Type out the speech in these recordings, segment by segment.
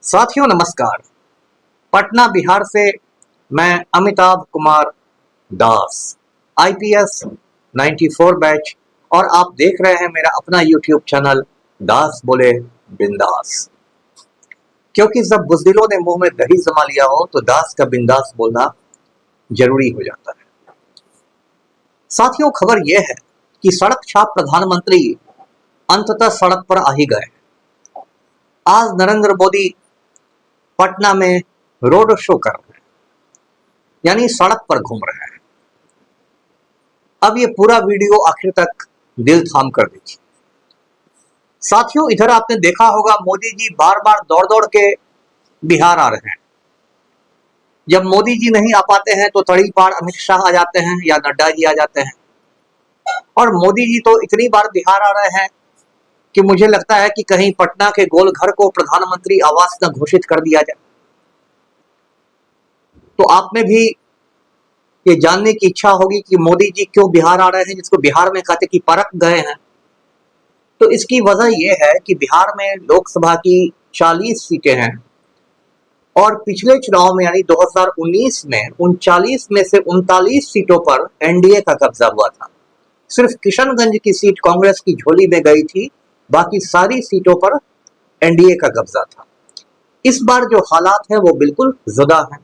साथियों नमस्कार। पटना बिहार से मैं अमिताभ कुमार दास, आईपीएस 94 बैच, और आप देख रहे हैं मेरा अपना यूट्यूब चैनल दास बोले बिंदास। क्योंकि जब बुज़दिलों ने मुंह में दही जमा लिया हो तो दास का बिंदास बोलना जरूरी हो जाता है। साथियों, खबर यह है कि सड़क छाप प्रधानमंत्री अंततः सड़क पर आ ही गए। आज नरेंद्र मोदी पटना में रोड शो कर रहे हैं, यानी सड़क पर घूम रहे हैं। अब ये पूरा वीडियो आखिर तक दिल थाम कर देखिए। साथियों, इधर आपने देखा होगा मोदी जी बार बार दौड़ दौड़ के बिहार आ रहे हैं। जब मोदी जी नहीं आ पाते हैं तो तड़ीपार अमित शाह आ जाते हैं या नड्डा जी आ जाते हैं। और मोदी जी तो इतनी बार बिहार आ रहे हैं कि मुझे लगता है कि कहीं पटना के गोलघर को प्रधानमंत्री आवास न घोषित कर दिया जाए। तो आप में भी ये जानने की इच्छा होगी कि मोदी जी क्यों बिहार आ रहे हैं, जिसको बिहार में कहते कि परख गए हैं। तो इसकी वजह यह है कि बिहार में लोकसभा की 40 सीटें हैं और पिछले चुनाव में यानी 2019 में 39 में से 39 सीटों पर एनडीए का कब्जा हुआ था। सिर्फ किशनगंज की सीट कांग्रेस की झोली में गई थी, बाकी सारी सीटों पर एनडीए का कब्जा था। इस बार जो हालात हैं वो बिल्कुल जुदा हैं।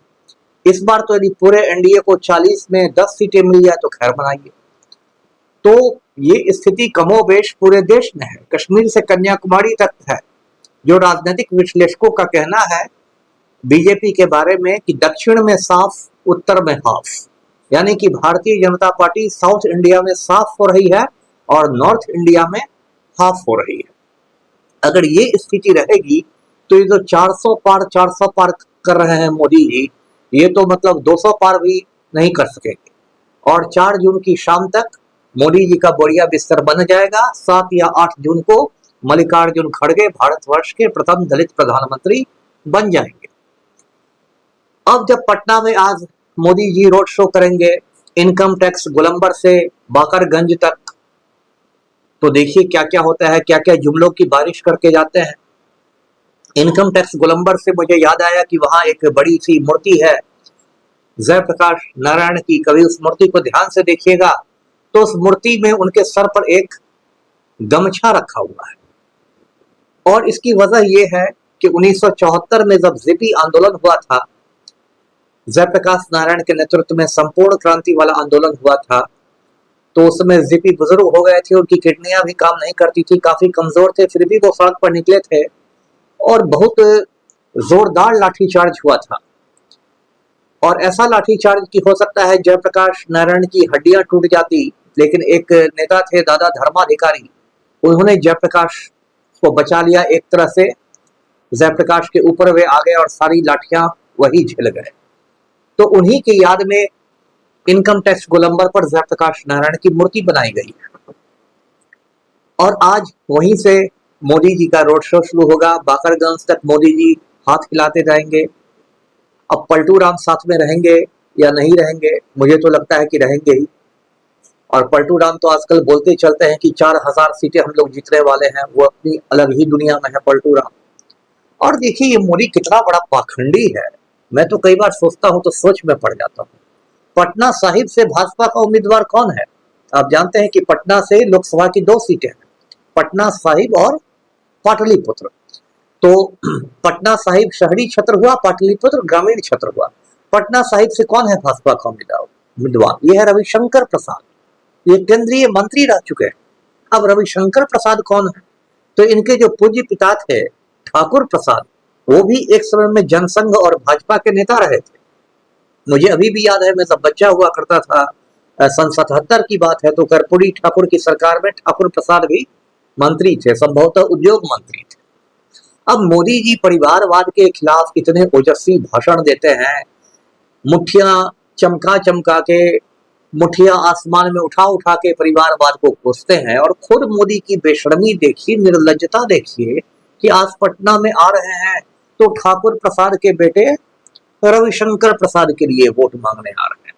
इस बार तो यदि पूरे एनडीए को 40 में 10 सीटें मिल जाए तो खैर बनाइए। तो ये स्थिति कमोबेश पूरे देश में है, कश्मीर से कन्याकुमारी तक है। जो राजनीतिक विश्लेषकों का कहना है बीजेपी के बारे में कि दक्षिण में साफ, उत्तर में हाफ, यानी कि Bharatiya Janata party south India में साफ हो रही है और नॉर्थ इंडिया में हाफ हो रही है। अगर ये स्थिति रहेगी तो ये जो 400 पार कर रहे हैं मोदी जी, ये तो मतलब 200 पार भी नहीं कर सकेंगे। और 4 जून की शाम तक मोदी जी का बढ़िया बिस्तर बन जाएगा। 7 या 8 जून को मल्लिकार्जुन खड़गे भारतवर्ष के प्रथम दलित प्रधानमंत्री बन जाएंगे। अब जब पटना में आज मोदी जी रोड शो करेंगे इनकम टैक्स गोलंबर से बाकरगंज तक, तो देखिए क्या क्या होता है, क्या क्या जुमलों की बारिश करके जाते हैं। इनकम टैक्स गोलंबर से मुझे याद आया कि वहां एक बड़ी सी मूर्ति है जयप्रकाश नारायण की। कभी उस मूर्ति को ध्यान से देखिएगा तो उस मूर्ति में उनके सर पर एक गमछा रखा हुआ है। और इसकी वजह यह है कि 1974 में जब जेपी आंदोलन हुआ था, जयप्रकाश नारायण के नेतृत्व में संपूर्ण क्रांति वाला आंदोलन हुआ था, तो उस समय जेपी बुजुर्ग हो गए थे, उनकी किडनियां भी काम नहीं करती थी, काफी कमजोर थे, फिर भी वो सड़क पर निकले थे और बहुत जोरदार लाठीचार्ज हुआ था। और ऐसा लाठीचार्ज की हो सकता है जयप्रकाश नारायण की हड्डियां टूट जाती, लेकिन एक नेता थे दादा धर्माधिकारी, उन्होंने जयप्रकाश को बचा लिया। एक तरह से जयप्रकाश के ऊपर वे आ गए और सारी लाठियां वही झेल गए। तो उन्हीं की याद में इनकम टैक्स गोलंबर पर जयप्रकाश नारायण की मूर्ति बनाई गई है। और आज वहीं से मोदी जी का रोड शो शुरू होगा। बाकरगंज तक मोदी जी हाथ हिलाते जाएंगे। अब पलटू राम साथ में रहेंगे या नहीं रहेंगे, मुझे तो लगता है कि रहेंगे ही। और पलटू राम तो आजकल बोलते चलते हैं कि 4000 सीटें हम लोग जीतने वाले हैं, वो अपनी अलग ही दुनिया में है पलटू राम। और देखिए ये मोदी कितना बड़ा पाखंडी है, मैं तो कई बार सोचता हूं तो सोच में पड़ जाता हूं। पटना साहिब से भाजपा का उम्मीदवार कौन है? आप जानते हैं कि पटना से लोकसभा की 2 सीटें हैं, पटना साहिब और पाटलिपुत्र। तो पटना साहिब शहरी क्षेत्र हुआ, पाटलिपुत्र ग्रामीण क्षेत्र हुआ। पटना साहिब से कौन है भाजपा का उम्मीदवार? यह है रविशंकर प्रसाद। ये केंद्रीय मंत्री रह चुके हैं। अब रविशंकर प्रसाद कौन है? तो इनके जो पूज्य पिता थे ठाकुर प्रसाद, वो भी एक समय में जनसंघ और भाजपा के नेता रहे थे। मुझे अभी भी याद है, मैं जब बच्चा हुआ करता था, सन 77 की बात है, तो कर्पूरी ठाकुर की सरकार में ठाकुर प्रसाद भी मंत्री थे, संभवतः उद्योग मंत्री थे। अब मोदी जी परिवारवाद के खिलाफ इतने ओजस्वी भाषण देते हैं, मुठ्ठियां चमका चमका के, मुठ्ठियां आसमान में उठा उठा के परिवारवाद को कोसते हैं। और खुद मोदी की बेशर्मी देखिए, निर्लज्जता देखिए कि आज पटना में आ रहे हैं तो ठाकुर प्रसाद के बेटे रविशंकर प्रसाद के लिए वोट मांगने आ रहे हैं।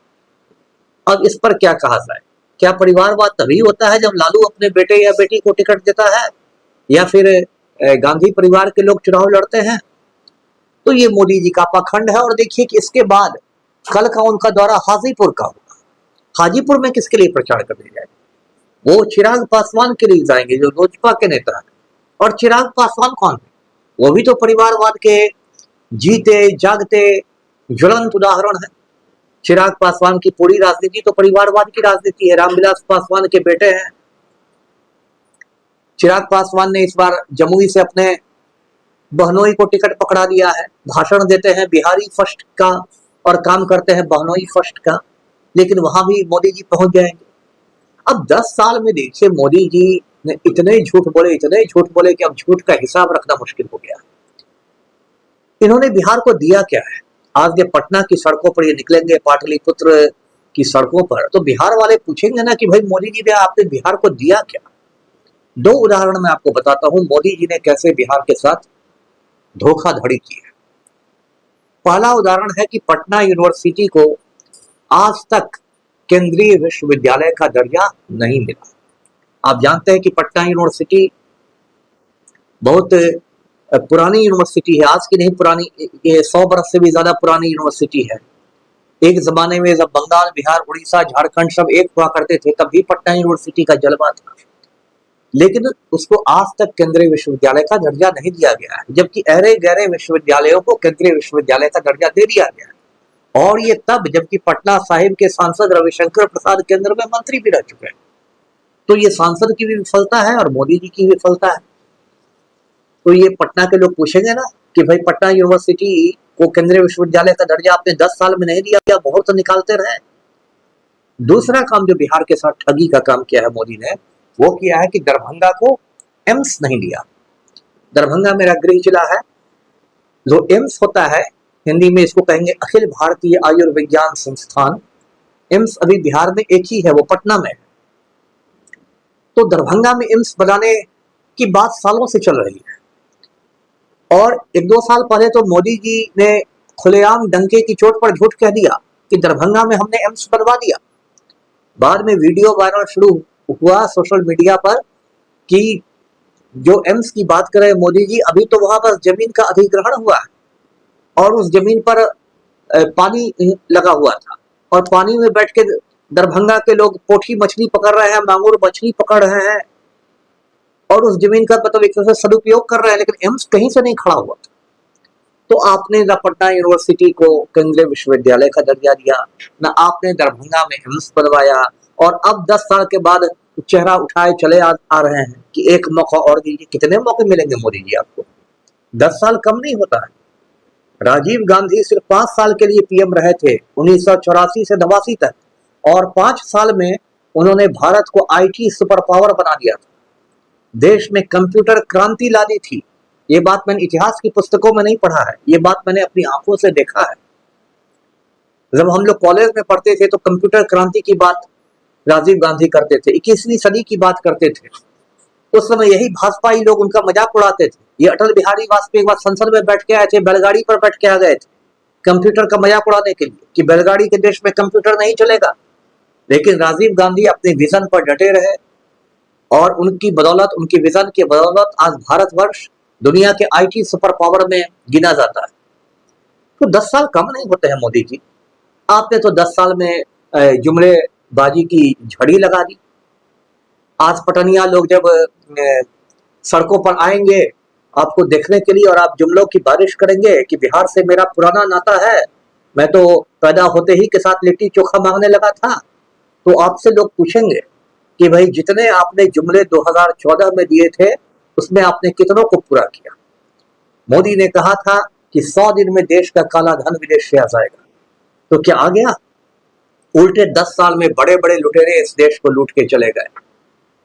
अब इस पर क्या कहा जाए? क्या परिवारवाद तभी होता है जब लालू अपने बेटे या बेटी को टिकट देता है, या फिर गांधी परिवार के लोग चुनाव लड़ते हैं? तो ये मोदी जी का पाखंड है। और देखिए कि इसके बाद कल का उनका दौरा हाजीपुर का होगा। हाजीपुर में किसके लिए प्रचार करने जाएंगे? वो चिराग पासवान के लिए जाएंगे, जो लोजपा के नेता है। और चिराग पासवान कौन है? वो भी तो परिवारवाद के जीते जागते ज्वलंत उदाहरण है। चिराग पासवान की पूरी राजनीति तो परिवारवाद की राजनीति है। रामविलास पासवान के बेटे हैं। चिराग पासवान ने इस बार जमुई से अपने बहनोई को टिकट पकड़ा दिया है। भाषण देते हैं बिहारी फर्स्ट का और काम करते हैं बहनोई फर्स्ट का, लेकिन वहां भी मोदी जी पहुंच जाएंगे। अब 10 साल में देखिए मोदी जी ने इतने झूठ बोले कि अब झूठ का हिसाब रखना मुश्किल हो गया। इन्होंने बिहार को दिया क्या है? आज ये पटना की सड़कों पर ये निकलेंगे, पाटलिपुत्र की सड़कों पर, तो बिहार वाले पूछेंगे ना कि भाई मोदी जी ने आपने बिहार को दिया क्या? 2 उदाहरण मैं आपको बताता हूं मोदी जी ने कैसे बिहार के साथ धोखाधड़ी की है। पहला उदाहरण है कि पटना यूनिवर्सिटी को आज तक केंद्रीय विश्वविद्यालय का दर्जा नहीं मिला। आप जानते हैं कि पटना यूनिवर्सिटी बहुत पुरानी यूनिवर्सिटी है, आज की नहीं पुरानी, ये 100 बरस से भी ज्यादा पुरानी यूनिवर्सिटी है। एक जमाने में जब बंगाल, बिहार, उड़ीसा, झारखंड सब एक हुआ करते थे तब भी पटना यूनिवर्सिटी का जलवा था, लेकिन उसको आज तक केंद्रीय विश्वविद्यालय का दर्जा नहीं दिया गया है, जबकि अरे गहरे विश्वविद्यालयों को केंद्रीय विश्वविद्यालय का दर्जा दे दिया गया है। और ये तब जबकि पटना साहिब के सांसद रविशंकर प्रसाद केंद्र में मंत्री भी रह चुके हैं। तो ये सांसद की भी विफलता है और मोदी जी की विफलता है। तो ये पटना के लोग पूछेंगे ना कि भाई पटना यूनिवर्सिटी को केंद्रीय विश्वविद्यालय का दर्जा आपने 10 साल में नहीं दिया, क्या मोहर तो निकालते रहे? दूसरा काम जो बिहार के साथ ठगी का काम किया है मोदी ने, वो किया है कि दरभंगा को एम्स नहीं दिया। दरभंगा मेरा गृह जिला है। जो एम्स होता है, हिंदी में इसको कहेंगे अखिल भारतीय आयुर्विज्ञान संस्थान, एम्स अभी बिहार में एक ही है, वो पटना में है। तो दरभंगा में एम्स बनाने की बात सालों से चल रही है और 1-2 साल पहले तो मोदी जी ने खुलेआम डंके की चोट पर झूठ कह दिया कि दरभंगा में हमने एम्स बनवा दिया। बाद में वीडियो वायरल शुरू हुआ सोशल मीडिया पर कि जो एम्स की बात कर रहे मोदी जी, अभी तो वहां पर जमीन का अधिग्रहण हुआ है और उस जमीन पर पानी लगा हुआ था और पानी में बैठ के दरभंगा के लोग पोठी मछली पकड़ रहे हैं, मांगुर मछली पकड़ रहे हैं और उस जमीन का मतलब एक तरह से सदुपयोग कर रहे हैं, लेकिन एम्स कहीं से नहीं खड़ा हुआ था। तो आपने न पटना यूनिवर्सिटी को केंद्रीय विश्वविद्यालय का दर्जा दिया, न आपने दरभंगा में एम्स बनवाया, और अब 10 साल के बाद चेहरा उठाए चले आ रहे हैं कि एक मौका और दीजिए। कितने मौके मिलेंगे मोदी जी आपको? 10 साल कम नहीं होता है। राजीव गांधी सिर्फ 5 साल के लिए पीएम रहे थे 1984 से 89 तक, और 5 साल में उन्होंने भारत को आईटी सुपर पावर बना दिया था, देश में कंप्यूटर क्रांति ला दी थी। ये बात मैंने इतिहास की पुस्तकों में नहीं पढ़ा है, ये बात मैंने अपनी आंखों से देखा है। जब हम लोग कॉलेज में पढ़ते थे तो कंप्यूटर क्रांति की बात राजीव गांधी करते थे, 21वीं सदी की बात करते थे। उस समय यही भाजपाई लोग उनका मजाक उड़ाते थे। ये अटल बिहारी वाजपेयी एक बार संसद में बैठ के आए थे, बैलगाड़ी पर बैठ के आ गए थे कंप्यूटर का मजाक उड़ाने के लिए कि बैलगाड़ी के देश में कंप्यूटर नहीं चलेगा। लेकिन राजीव गांधी अपने विजन पर डटे रहे और उनकी बदौलत, उनकी विजन की बदौलत आज भारतवर्ष दुनिया के आईटी सुपर पावर में गिना जाता है। तो 10 साल कम नहीं होते हैं मोदी जी। आपने तो 10 साल में जुमलेबाजी की झड़ी लगा दी। आज पटनिया लोग जब सड़कों पर आएंगे आपको देखने के लिए और आप जुमलों की बारिश करेंगे कि बिहार से मेरा पुराना नाता है, मैं तो पैदा होते ही के साथ लिट्टी चोखा मांगने लगा था, तो आपसे लोग पूछेंगे कि भाई जितने आपने जुमले 2014 में दिए थे उसमें आपने कितनों को पूरा किया? मोदी ने कहा था कि 100 दिन में देश का काला धन विदेश से आ जाएगा, तो क्या आ गया? उल्टे 10 साल में बड़े बड़े लुटेरे इस देश को लूट के चले गए।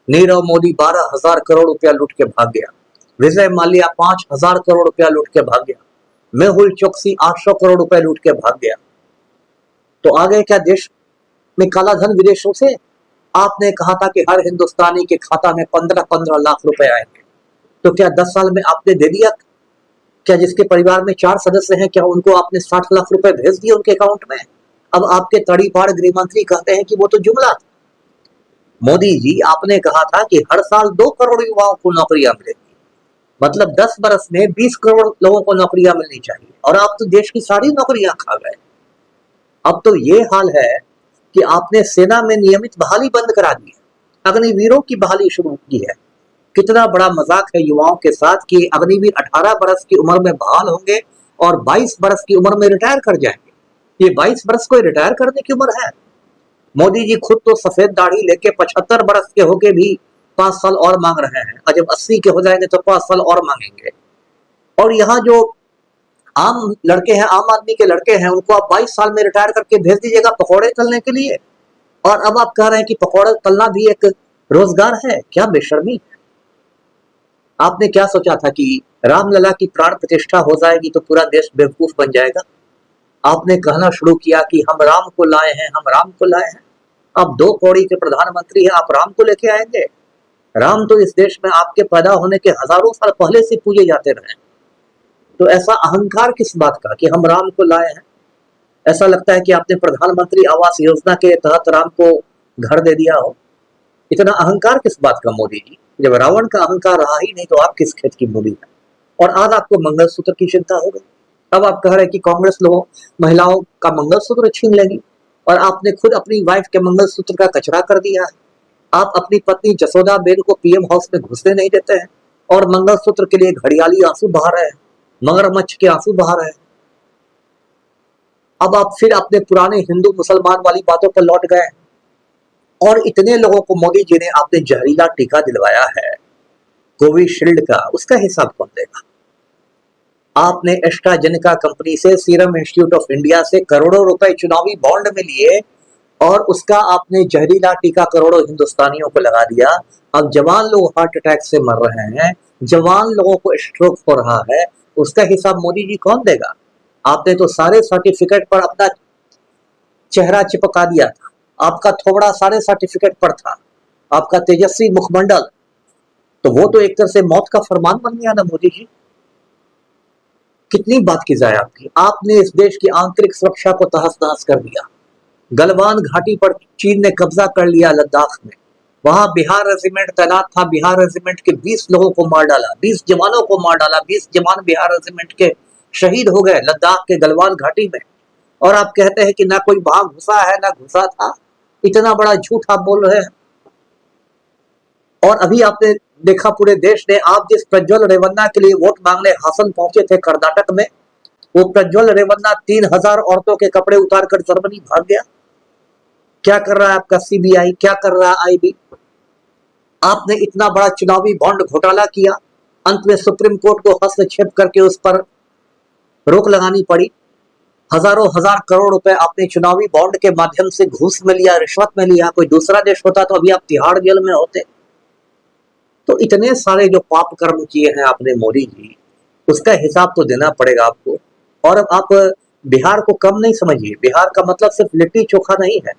नीरव मोदी 12,000 करोड़ रुपया लूट के भाग गया, विजय माल्या 5,000 करोड़ रुपया लूट के भाग गया, मेहुल चोकसी 800 करोड़ रुपया लूट के भाग गया। तो आ गए क्या देश में काला धन विदेशों से? आपने कहा था कि हर हिंदुस्तानी के खाता में 15-15 लाख रुपए आएंगे, तो क्या 10 साल में आपने दे दिया? क्या जिसके परिवार में 4 सदस्य हैं, क्या उनको आपने 60 लाख रुपए भेज दिए उनके अकाउंट में? अब आपके तड़ीपार गृह मंत्री कहते हैं कि वो तो जुमला था। मोदी जी, आपने कहा था कि हर साल 2 करोड़ युवाओं को नौकरियां मिलेगी, मतलब 10 बरस में 20 करोड़ लोगों को नौकरियां मिलनी चाहिए, और आप तो देश की सारी नौकरियां खा गए। अब तो ये हाल है कि आपने सेना में नियमित बहाली बंद करा दी है, अग्निवीरों की बहाली शुरू की है। कितना बड़ा मजाक है युवाओं के साथ कि अग्निवीर 18 बरस की उम्र में बहाल होंगे और 22 बरस की उम्र में रिटायर कर जाएंगे। ये 22 बरस कोई रिटायर करने की उम्र है? मोदी जी खुद तो सफेद दाढ़ी लेके 75 बरस के होके भी 5 साल और मांग रहे हैं, और जब 80 के हो जाएंगे तो 5 साल और मांगेंगे। और यहाँ जो आम लड़के हैं, आम आदमी के लड़के हैं, उनको आप 22 साल में रिटायर करके भेज दीजिएगा पकौड़े तलने के लिए, और अब आप कह रहे हैं कि पकौड़े तलना भी एक रोजगार है। क्या बेशर्मी! आपने क्या सोचा था कि रामलला की प्राण प्रतिष्ठा हो जाएगी तो पूरा देश बेवकूफ बन जाएगा? आपने कहना शुरू किया कि हम राम को लाए हैं, हम राम को लाए हैं। आप 2 कौड़ी के प्रधानमंत्री हैं, आप राम को लेके आएंगे? राम तो इस देश में आपके पैदा होने के हजारों साल पहले से पूजे जाते रहे। तो ऐसा अहंकार किस बात का कि हम राम को लाए हैं? ऐसा लगता है कि आपने प्रधानमंत्री आवास योजना के तहत राम को घर दे दिया हो। इतना अहंकार किस बात का मोदी जी? जब रावण का अहंकार रहा ही नहीं तो आप किस खेत की मूली है? और आज आपको मंगलसूत्र की चिंता हो गई। अब आप कह रहे हैं कि कांग्रेस लोगों महिलाओं का मंगलसूत्र छीन लेगी, और आपने खुद अपनी वाइफ के मंगलसूत्र का कचरा कर दिया है। आप अपनी पत्नी जसोदा बेन को पीएम हाउस में घुसने नहीं देते हैं, और मंगलसूत्र के लिए घड़ियाली आंसू बहा रहे हैं, मगरमच्छ के आंसू बहा रहे हैं। अब आप फिर अपने पुराने हिंदू मुसलमान वाली बातों पर लौट गए, और इतने लोगों को मोदी जी ने आपने जहरीला टीका दिलवाया है कोविशील्ड का, उसका हिसाब कौन देगा? आपने एस्ट्राजेनेका कंपनी से, सीरम इंस्टीट्यूट ऑफ इंडिया से करोड़ों रुपए चुनावी बॉन्ड में लिए, और उसका आपने जहरीला टीका करोड़ों हिंदुस्तानियों को लगा दिया। अब जवान लोग हार्ट अटैक से मर रहे हैं, जवान लोगों को स्ट्रोक हो रहा है, उसका हिसाब मोदी जी कौन देगा? आपने तो सारे सर्टिफिकेट पर अपना चेहरा चिपका दिया था, आपका थोबड़ा सारे सर्टिफिकेट पर था, आपका तेजस्वी मुखमंडल, तो वो तो एक तरह से मौत का फरमान बन गया ना मोदी जी। कितनी बात की जाए आपकी, आपने इस देश की आंतरिक सुरक्षा को तहस नहस कर दिया। गलवान घाटी पर चीन ने कब्जा कर लिया लद्दाख में, वहां बिहार रेजिमेंट तैनात था, बिहार रेजिमेंट के 20 लोगों को मार डाला, 20 जवानों को मार डाला, 20 जवान बिहार रेजिमेंट के शहीद हो गए लद्दाख के गलवान घाटी में। और आप कहते हैं कि ना कोई वहां घुसा है ना घुसा था। इतना बड़ा झूठ आप बोल रहे हैं। और अभी आपने देखा पूरे देश ने, आप जिस प्रज्वल रेवन्ना के लिए वोट मांगने हासन पहुंचे थे कर्नाटक में, वो प्रज्वल रेवन्ना 3000 औरतों के कपड़े उतारकर जर्मनी भाग गया। क्या कर रहा है आपका सीबीआई, क्या कर रहा है आईबी? आपने इतना बड़ा चुनावी बॉन्ड घोटाला किया, अंत में सुप्रीम कोर्ट को हस्तक्षेप करके उस पर रोक लगानी पड़ी। हजारों हजार करोड़ रुपए आपने चुनावी बॉन्ड के माध्यम से घूस में लिया, रिश्वत में लिया। कोई दूसरा देश होता तो अभी आप तिहाड़ जेल में होते। तो इतने सारे जो पाप कर्म किए हैं आपने मोदी जी, उसका हिसाब तो देना पड़ेगा आपको। और अब आप बिहार को कम नहीं समझिए। बिहार का मतलब सिर्फ लिट्टी चोखा नहीं है।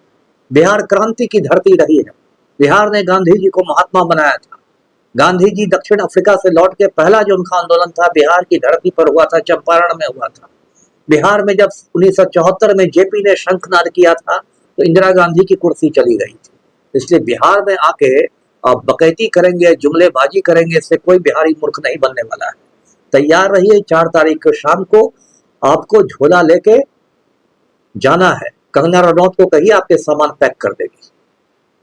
बिहार क्रांति की धरती रही है। बिहार ने गांधी जी को महात्मा बनाया था। गांधी जी दक्षिण अफ्रीका से लौट के पहला जो उनका आंदोलन था बिहार की धरती पर हुआ था, चंपारण में हुआ था। बिहार में जब 1974 में जेपी ने शंखनाद किया था तो इंदिरा गांधी की कुर्सी चली गई थी। इसलिए बिहार में आके आप बकैती करेंगे, जुमलेबाजी करेंगे, इससे कोई बिहारी मूर्ख नहीं बनने वाला है। तैयार रहिए, 4 तारीख को शाम को आपको झोला लेके जाना है। कंगना रनौत को कहिए आपके सामान पैक कर देगी।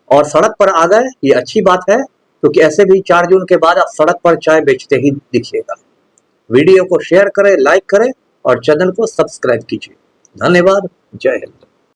और सड़क पर आ गए, ये अच्छी बात है, क्योंकि ऐसे भी 4 जून के बाद आप सड़क पर चाय बेचते ही दिखिएगा। वीडियो को शेयर करें, लाइक करें और चैनल को सब्सक्राइब कीजिए। धन्यवाद। जय हिंद।